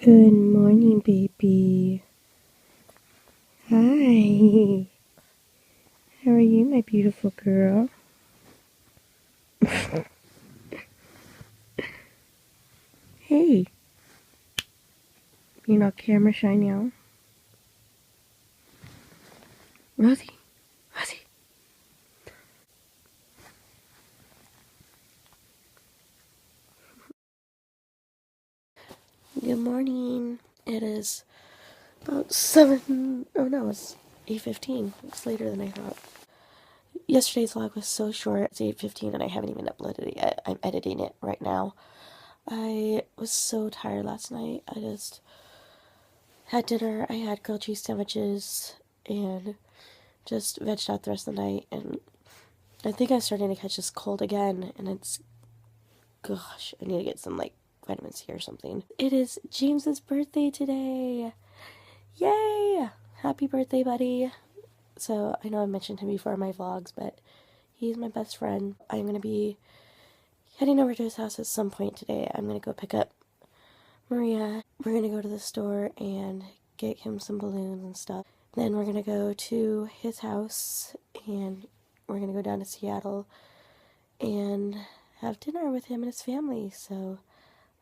Good morning, baby. Hi. How are you, my beautiful girl? Hey. You're not camera shy now? Rosie. Rosie. Good morning. It is about 7. Oh no, it's 8:15. It's later than I thought. Yesterday's vlog was so short. It's 8:15 and I haven't even uploaded it yet. I'm editing it right now. I was so tired last night. I just had dinner. I had grilled cheese sandwiches and just vegged out the rest of the night. And I think I'm starting to catch this cold again. And it's, gosh, I need to get some like vitamin C or something. It is James's birthday today. Yay! Happy birthday, buddy. So I know I mentioned him before in my vlogs, but he's my best friend. I'm going to be heading over to his house at some point today. I'm going to go pick up Maria. We're going to go to the store and get him some balloons and stuff. Then we're going to go to his house and we're going to go down to Seattle and have dinner with him and his family. So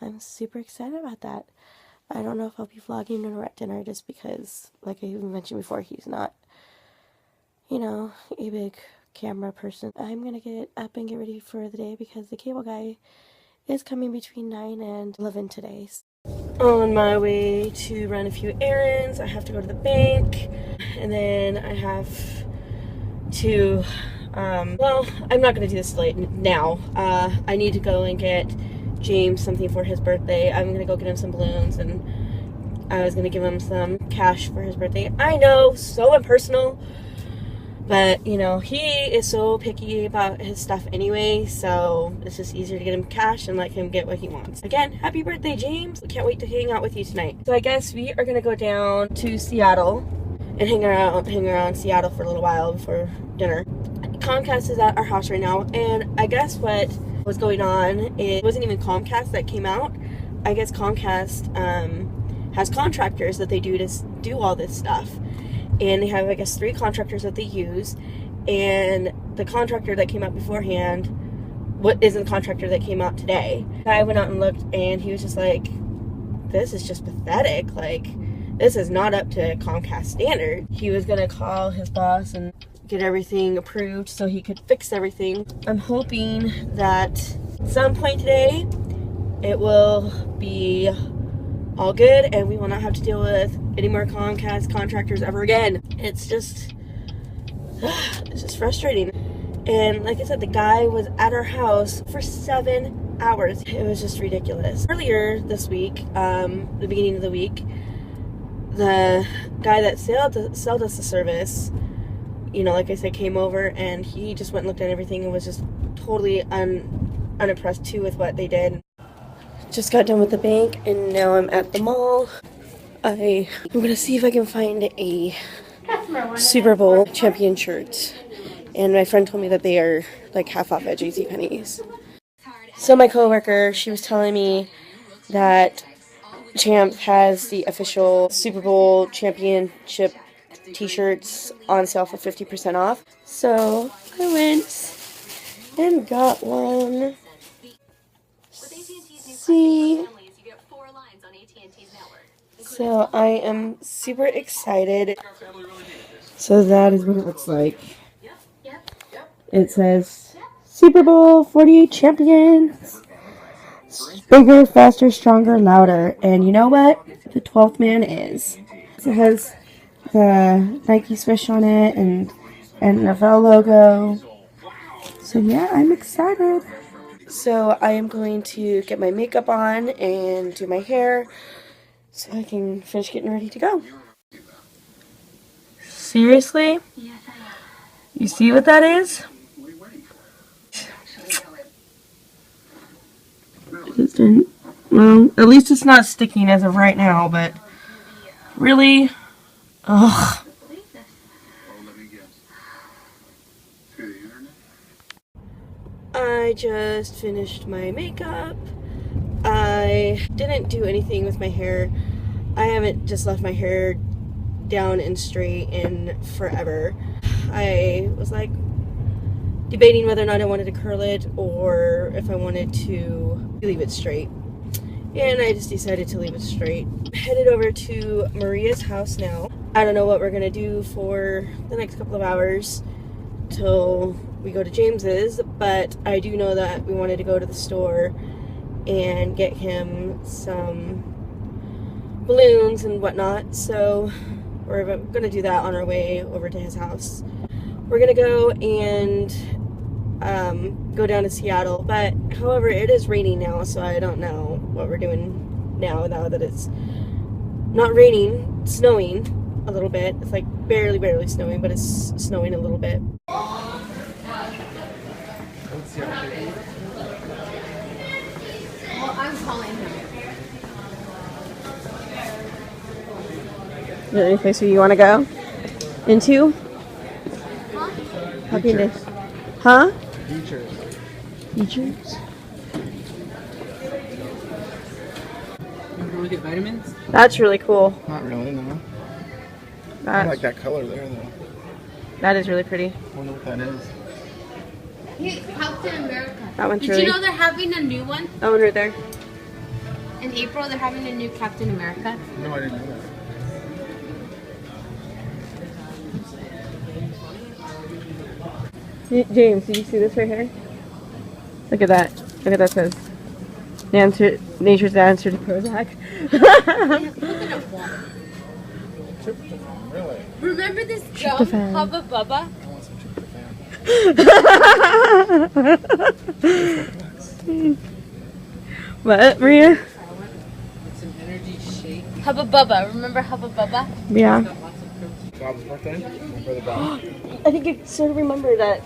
I'm super excited about that. I don't know if I'll be vlogging when we're at dinner just because, like I even mentioned before, he's not, a big camera person. I'm going to get up and get ready for the day because the cable guy is coming between 9 and 11 today. On my way to run a few errands. I have to go to the bank and then I have to, well, I'm not going to do this late now. I need to go and get James something for his birthday. I'm going to go get him some balloons and I was going to give him some cash for his birthday. I know, so impersonal. But, he is so picky about his stuff anyway, so it's just easier to get him cash and let him get what he wants. Again, happy birthday, James. I can't wait to hang out with you tonight. So I guess we are going to go down to Seattle and hang around Seattle for a little while before dinner. Comcast is at our house right now, and I guess what was going on, it wasn't even Comcast that came out. I guess Comcast has contractors that they do to do all this stuff. And they have, I guess, 3 contractors that they use. And the contractor that came out beforehand isn't the contractor that came out today. I went out and looked, and he was just like, this is just pathetic. Like, this is not up to Comcast standard. He was going to call his boss and get everything approved so he could fix everything. I'm hoping that at some point today, it will be all good and we will not have to deal with any more Comcast contractors ever again. It's just frustrating. And like I said, the guy was at our house for 7 hours. It was just ridiculous. Earlier this week, the beginning of the week, the guy that sold us the service, like I said, came over and he just went and looked at everything and was just totally unimpressed too with what they did. Just got done with the bank and now I'm at the mall. I'm gonna see if I can find a Super Bowl champion shirt. And my friend told me that they are like half off at JCPenney's. So my coworker, she was telling me that Champ has the official Super Bowl championship t-shirts on sale for 50% off. So I went and got one. See? So I am super excited. So that is what it looks like. It says Super Bowl 48 champions. Bigger, faster, stronger, louder. And you know what? The 12th man is. It has the Nike swoosh on it and an NFL logo. So yeah, I'm excited. So I am going to get my makeup on and do my hair so I can finish getting ready to go. Seriously? You see what that is? Well, at least it's not sticking as of right now, but really? Ugh. I just finished my makeup. I didn't do anything with my hair I haven't just left my hair down and straight in forever. I was like debating whether or not I wanted to curl it or if I wanted to leave it straight. And I just decided to leave it straight. Headed over to Maria's house now. I don't know what we're gonna do for the next couple of hours till we go to James's, but I do know that we wanted to go to the store and get him some balloons and whatnot, so we're gonna do that on our way over to his house. We're gonna go and go down to Seattle, but however, it is raining now, so I don't know what we're doing now that it's not raining, snowing a little bit. It's like barely snowing, but it's snowing a little bit. Well, I'm calling him. Is there any place where you want to go into? Huh? Talking to, huh? Features. Features? You want to look at vitamins? That's really cool. Not really, no. I That's, like that color there, though. that is really pretty. I wonder what that is. He's Captain America. That one's Did really... you know they're having a new one? That one right there. In April, they're having a new Captain America. No, I didn't know that. James, did you see this right here? Look at that. Look at that says. Nature's answer to Prozac. Really? Remember this gum, Tryptophan. Hubba Bubba? I want some tryptophan. What, Maria? It's an energy shake. Hubba Bubba. Remember Hubba Bubba? Yeah. Got lots of protein. Bob's birthday? My brother Bob. I think you sort of remember that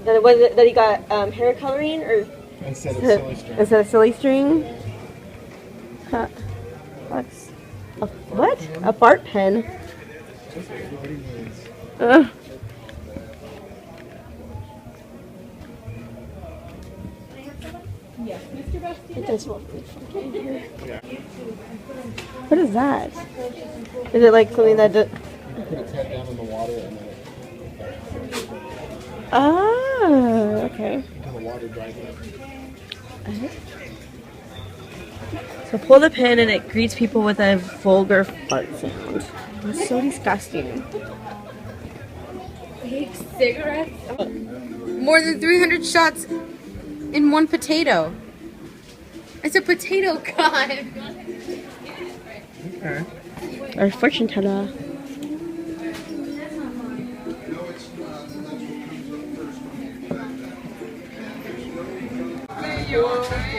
it was that he got hair coloring or Instead of silly string. instead of silly string. Huh. That's a what? A fart pen. Just what everybody needs. It does smell really funky in here. Yeah. What is that? Is it like something that? Put its head down in the water and then Ah, okay. until the water dries up. So pull the pin and it greets people with a vulgar fart sound. It's so disgusting. Fake cigarettes? More than 300 shots in one potato. It's a potato gun. Okay. Our fortune teller.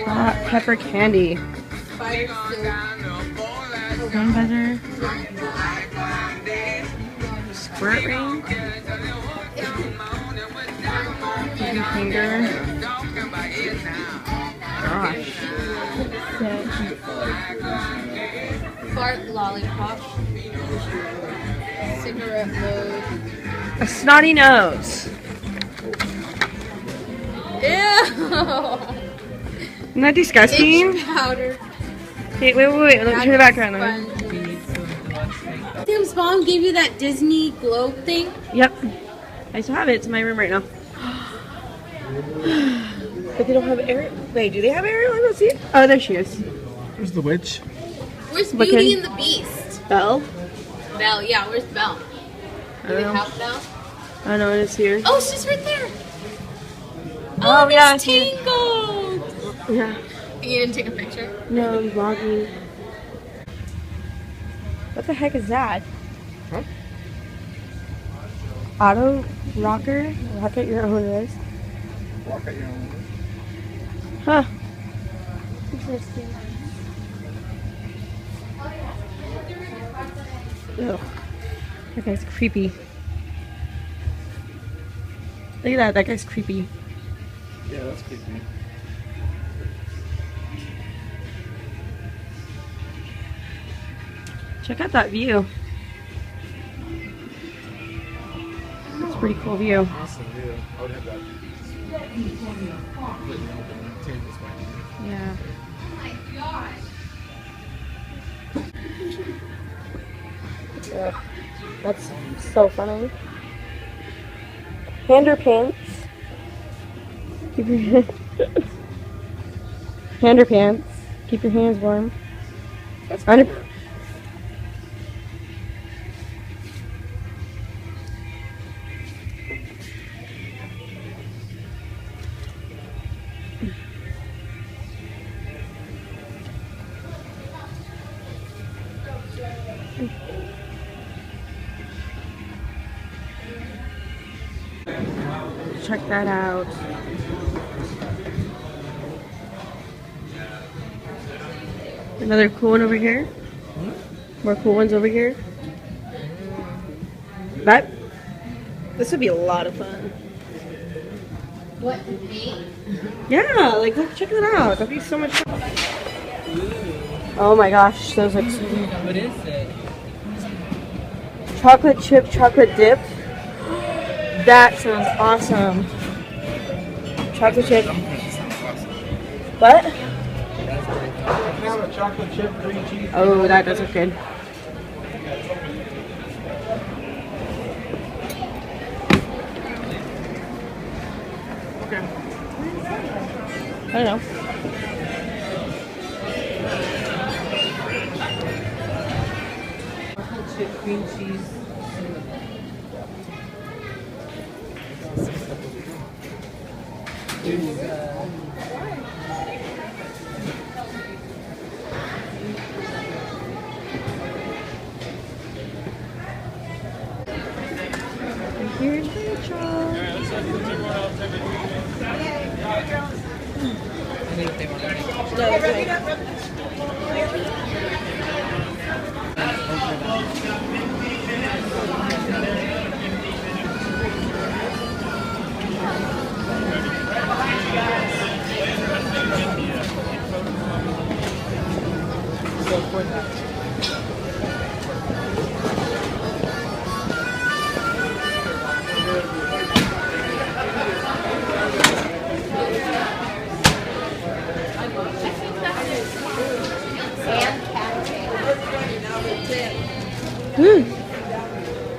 Hot pepper candy. Gun buzzer. Squirt ring. Baby finger. Gosh. Fart lollipop. Cigarette load. A snotty nose. Ew! Isn't that disgusting? Itch powder. Hey, wait. Let me turn the back around. Tim's mom gave you that Disney globe thing? Yep. I still have it. It's in my room right now. But they don't have Ariel. Wait, do they have Ariel? I don't see it. Oh, there she is. There's the witch. Where's Look Beauty in. and the Beast? Belle? Belle, yeah, where's Belle? I Do they don't know. have Belle? I don't know. It's here. Oh, she's right there. Oh, yeah, I Miss see it. Tingle. Yeah. You didn't take a picture? No, I'm vlogging. What the heck is that? Huh? Auto rocker? Rock at your own risk. Walk at your own. Huh. Interesting. Ugh. That guy's creepy. Look at that. That guy's creepy. Yeah, that's creepy. Check out that view. That's a pretty cool view. Awesome view. I would have that. Yeah. Ugh, that's so funny. Hand pants. Keep your hand pants. Keep your hands warm. That's Under- clever. Check that out. Another cool one over here. More cool ones over here. This would be a lot of fun. What, me? Yeah, like look, check that out. That'd be so much fun. Oh my gosh, those look so good. What is it? Chocolate chip, chocolate dip. That sounds awesome. Chocolate chip. What? Can I have a chocolate chip cream cheese? Oh, that does look good. Okay. I don't know. Chocolate chip cream cheese. Here's Rachel. I think they want to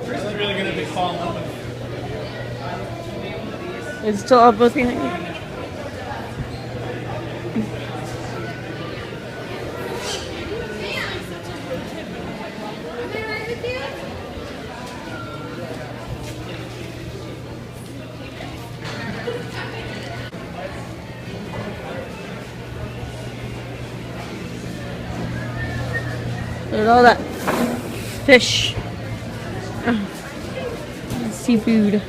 Chris is really going to be falling in love with me. It's still all both behind you. Look at all that fish. Seafood.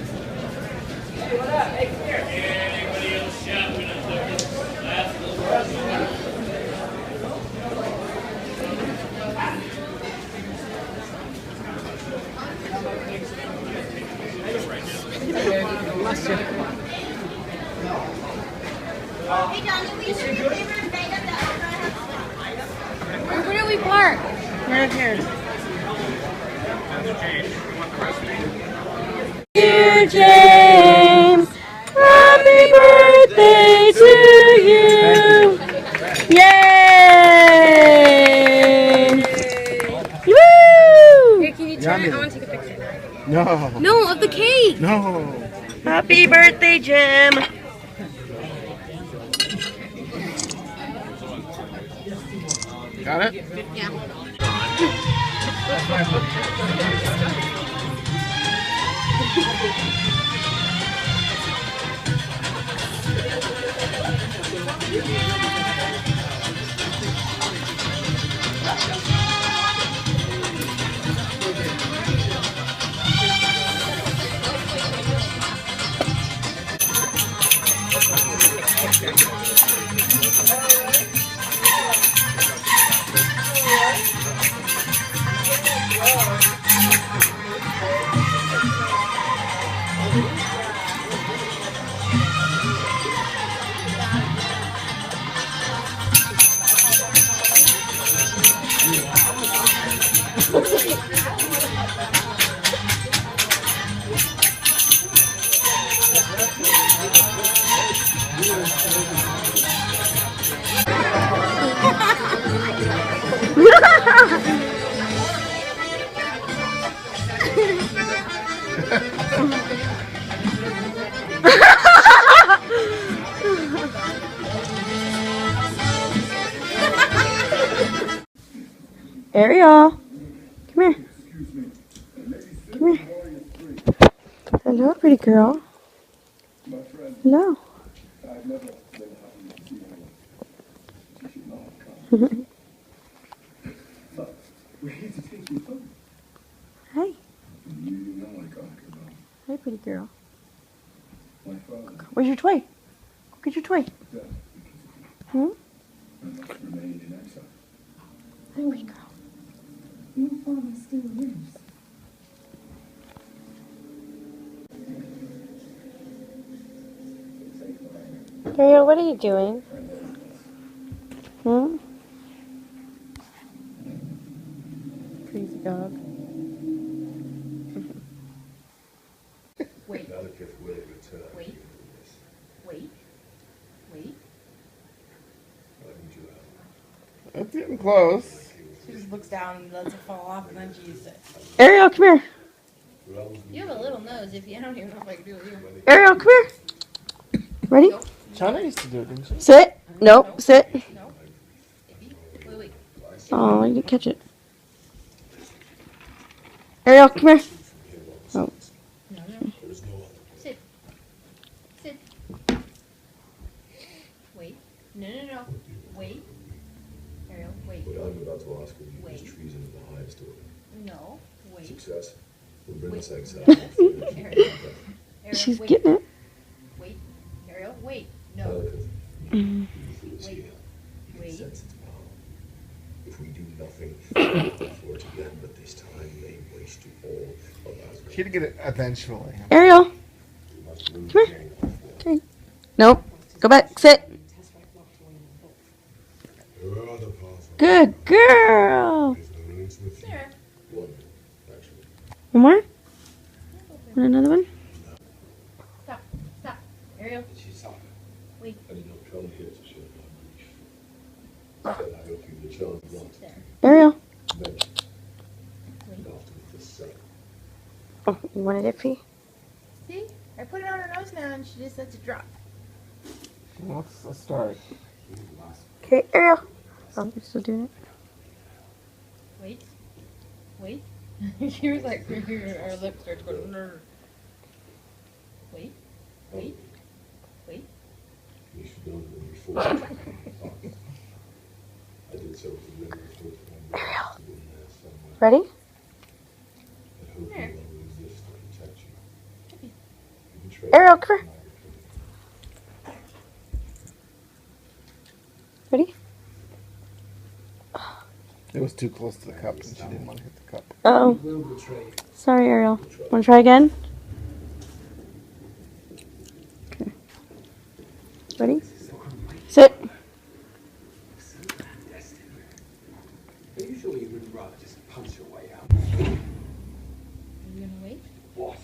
Hey, Johnny, will you do me a favor and bang up that Where do we park? Right here. Dear Dear James, happy birthday to you. Yay! Woo! Here, can you turn it? I want to take a picture. No. No, of the cake. No. Happy birthday, Jim. Got it? Yeah. Ariel, come here. Come here. Hello, pretty girl. Hello. Hi. Hi, pretty girl. Where's your toy? Go get your toy. Hmm? Hi, pretty girl. Ariel, what are you doing? Hmm? Crazy dog. Wait. Wait. Wait. Wait. It's getting close. She just looks down and lets it fall off, and then she uses it. Ariel, come here. You have a little nose. If you, I don't even know if I can do it with you. Ariel, come here. Ready? China used to do it, didn't she? Sit. Nope. Sit. No. Wait, wait. Oh, you didn't catch it. Ariel, come here. Oh. No, no. Sit. Sit. Wait. No, no, no. Wait. Ariel, wait. What I'm about to ask of you Wait. is treason of the highest order. No. Wait. Success will bring us exile. Ariel, She's wait. getting it. Wait. Ariel, wait. No. Mm. Wait. Wait. Sense its power. If we do nothing, for it again, but this time may waste to all of us. She'd get it eventually. Ariel, We must move come here. again. Okay. Nope. Go back. Sit. There are other paths. Good girl. There's no links with you. There. One, actually. One more? Want another one? Stop. Stop. Ariel. She's sorry. Wait. I did not come here to share my grief. Instead, I hope you the chance not There. Ariel. mention. Wait. And after the second. Oh, you wanted it, Fee? See? I put it on her nose now and she just lets it drop. What's the start? Okay, Ariel. Oh, you're still doing it? Wait. Wait. She was like, her lip starts going, "Nrr." Wait. Wait. Wait. You should know that before. I did so with the river of Ariel. in there somewhere. Ready? I hope There. you will resist to protect you. You betrayed Ariel, me, come here. and I repented. Ready? It was too close to the cup, and she didn't want to hit the cup. Oh. Sorry, Ariel. Want to try again? Okay. Ready? Sit. Usually you would rather just punch your way out. Are you gonna wait? What?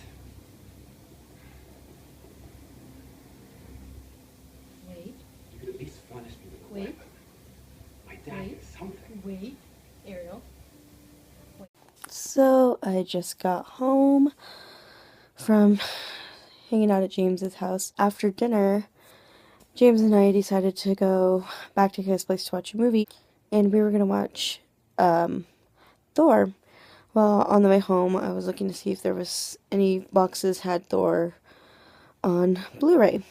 Wait. You could at least furnish me with a Wait. weapon. My dad Wait. is something. Wait. Ariel. So, I just got home from hanging out at James's house. After dinner, James and I decided to go back to his place to watch a movie, and we were going to watch Thor. Well, on the way home, I was looking to see if there was any boxes had Thor on Blu-ray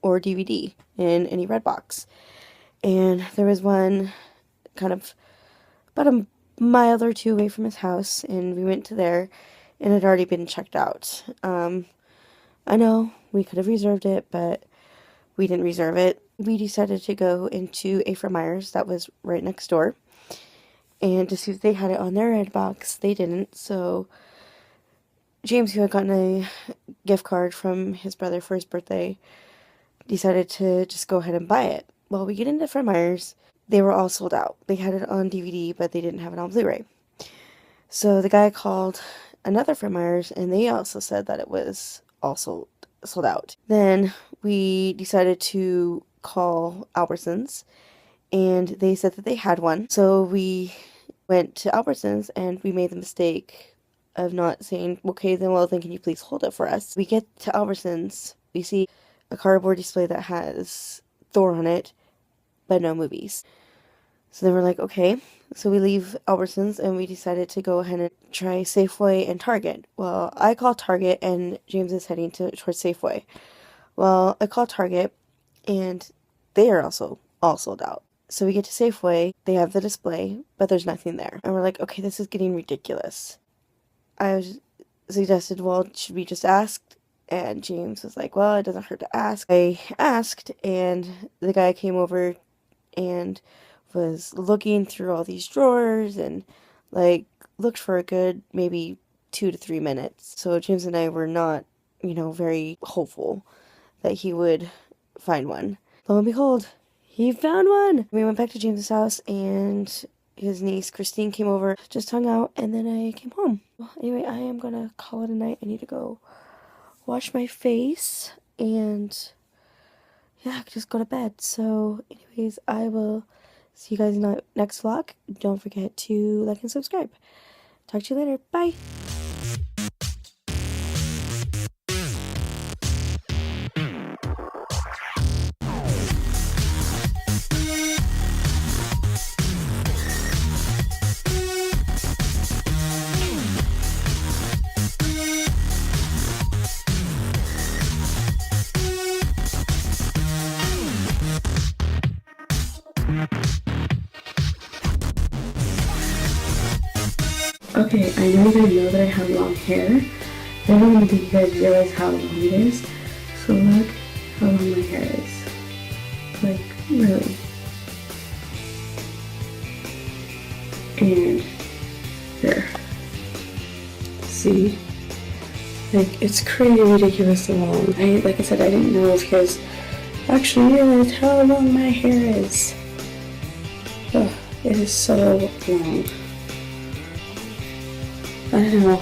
or DVD in any red box. And there was one kind of about a mile or two away from his house, and we went to there, and it had already been checked out. I know we could have reserved it, but we didn't reserve it. We decided to go into A. Myers, that was right next door, and to see if they had it on their red box. They didn't, so James, who had gotten a gift card from his brother for his birthday, decided to just go ahead and buy it. Well, we get into Fred Meyer's. They were all sold out. They had it on DVD, but they didn't have it on Blu-ray. So the guy called another Fred Meyer's, and they also said that it was also sold out. Then we decided to call Albertsons, and they said that they had one. So we went to Albertsons, and we made the mistake of not saying, okay, then well, then can you please hold it for us? We get to Albertsons, we see a cardboard display that has Thor on it, but no movies. So then we're like, okay. So we leave Albertsons and we decided to go ahead and try Safeway and Target. Well, I call Target and James is heading towards Safeway. Well, I call Target and they are also all sold out. So we get to Safeway, they have the display, but there's nothing there. And we're like, okay, this is getting ridiculous. I suggested, well, should we just ask? And James was like, well, it doesn't hurt to ask. I asked, and the guy came over and was looking through all these drawers and, like, looked for a good maybe 2 to 3 minutes. So James and I were not, very hopeful that he would find one. Lo and behold, he found one! We went back to James's house, and his niece, Christine, came over, just hung out, and then I came home. Well, anyway, I am gonna call it a night. I need to go wash my face, and yeah, just go to bed. So, anyways, I will see you guys in the next vlog. Don't forget to like and subscribe. Talk to you later. Bye! Okay, I know you guys know that I have long hair, but I don't think you guys realize how long it is. So look how long my hair is. Like, really. And there. See? Like, it's crazy ridiculously long. Like I said, I didn't know if you guys actually realized how long my hair is. Ugh, it is so long. I don't know.